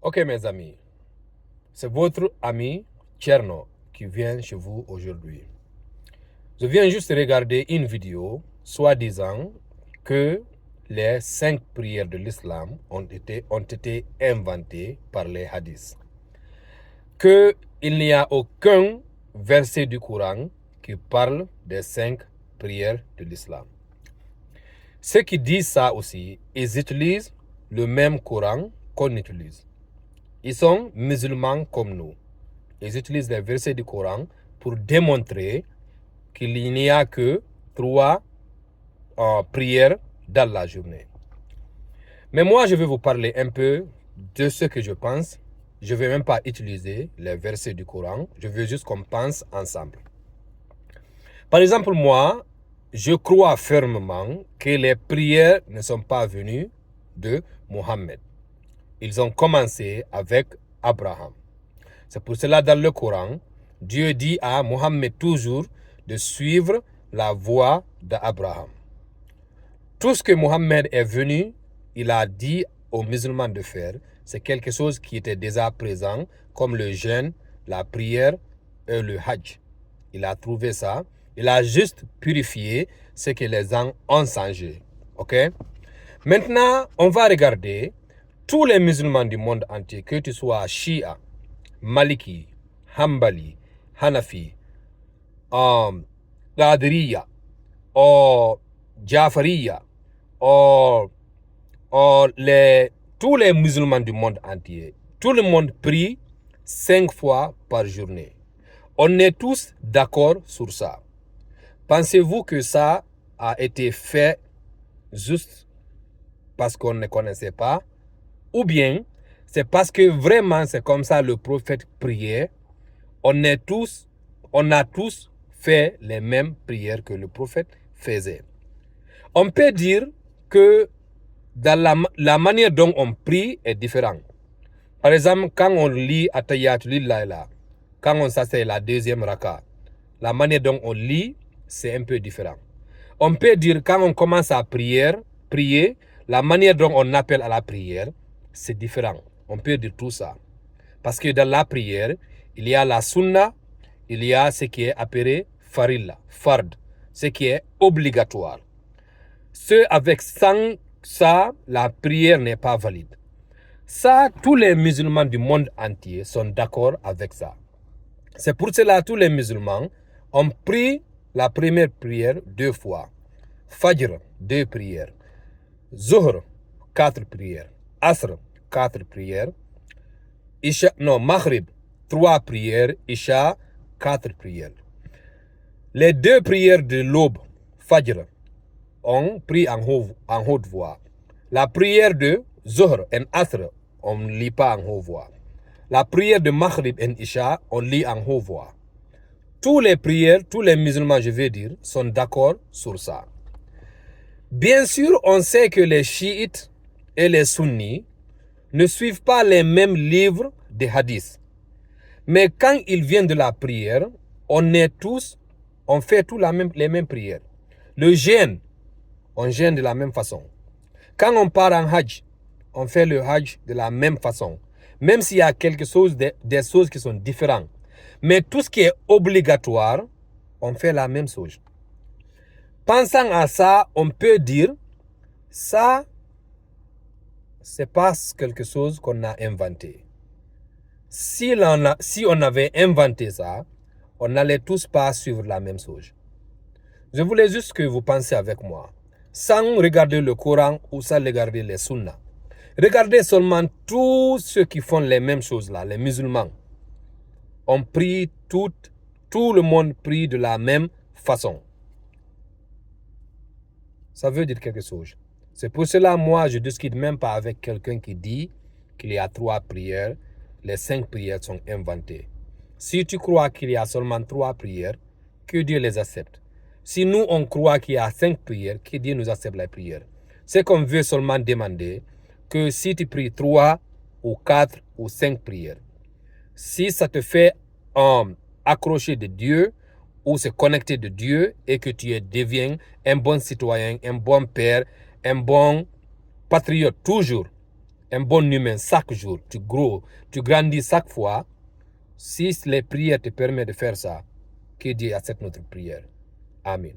Ok mes amis, c'est votre ami Tcherno qui vient chez vous aujourd'hui. Je viens juste regarder une vidéo soi-disant que les 5 prières de l'islam ont été inventées par les hadiths. Qu'il n'y a aucun verset du Coran qui parle des 5 prières de l'islam. Ceux qui disent ça aussi, ils utilisent le même Coran qu'on utilise. Ils sont musulmans comme nous. Ils utilisent les versets du Coran pour démontrer qu'il n'y a que 3 prières dans la journée. Mais moi, je vais vous parler un peu de ce que je pense. Je ne vais même pas utiliser les versets du Coran. Je veux juste qu'on pense ensemble. Par exemple, moi, je crois fermement que les prières ne sont pas venues de Mohammed. Ils ont commencé avec Abraham. C'est pour cela dans le Coran, Dieu dit à Mohammed toujours de suivre la voie d'Abraham. Tout ce que Mohammed est venu, il a dit aux musulmans de faire, c'est quelque chose qui était déjà présent, comme le jeûne, la prière et le hajj. Il a trouvé ça. Il a juste purifié ce que les gens ont changé. Ok? Maintenant, on va regarder tous les musulmans du monde entier, que tu sois Shia, Maliki, Hanbali, Hanafi, Qadiriya, ou Jafariya, ou tous les musulmans du monde entier. Tout le monde prie 5 fois par journée. On est tous d'accord sur ça. Pensez-vous que ça a été fait juste parce qu'on ne connaissait pas? Ou bien c'est parce que vraiment c'est comme ça le prophète priait? On a tous fait les mêmes prières que le prophète faisait. On peut dire que dans la manière dont on prie est différente. Par exemple, quand on lit Atayat Lillahi, quand on s'asseye la deuxième raka, la manière dont on lit, c'est un peu différent. On peut dire quand on commence à prier, la manière dont on appelle à la prière, c'est différent. On peut dire tout ça. Parce que dans la prière, il y a la sunna, il y a ce qui est appelé farilla, fard, ce qui est obligatoire. Ce avec ça, la prière n'est pas valide. Ça, tous les musulmans du monde entier sont d'accord avec ça. C'est pour cela que tous les musulmans ont pris la première prière 2 fois. Fajr, 2 prières. Zuhr, 4 prières. Asr, 4 prières. Maghrib, 3 prières. Isha, 4 prières. Les 2 prières de l'aube, Fajr, on prie en haute voix. La prière de Zuhr et Asr, on ne lit pas en haute voix. La prière de Maghrib et Isha, on lit en haute voix. Tous les prières, tous les musulmans, je veux dire, sont d'accord sur ça. Bien sûr, on sait que les chiites et les sunnis ne suivent pas les mêmes livres des hadiths. Mais quand ils viennent de la prière, on fait tous les mêmes prières. Le jeûne, on jeûne de la même façon. Quand on part en hajj, on fait le hajj de la même façon. Même s'il y a des choses qui sont différentes. Mais tout ce qui est obligatoire, on fait la même chose. Pensant à ça, on peut dire, ça, c'est pas quelque chose qu'on a inventé. Si on avait inventé ça, on n'allait tous pas suivre la même chose. Je voulais juste que vous pensiez avec moi, sans regarder le Coran ou sans regarder les sunnas. Regardez seulement tous ceux qui font les mêmes choses là, les musulmans. On prie tout le monde prie de la même façon. Ça veut dire quelque chose. C'est pour cela, moi, je ne discute même pas avec quelqu'un qui dit qu'il y a 3 prières. Les 5 prières sont inventées. Si tu crois qu'il y a seulement 3 prières, que Dieu les accepte. Si nous, on croit qu'il y a 5 prières, que Dieu nous accepte les prières. C'est qu'on veut seulement demander que si tu pries 3 ou 4 ou 5 prières, si ça te fait accrocher de Dieu ou se connecter de Dieu et que tu deviens un bon citoyen, un bon père, un bon patriote toujours, un bon humain chaque jour, tu grandis chaque fois, si les prières te permettent de faire ça, que Dieu accepte notre prière. Amen.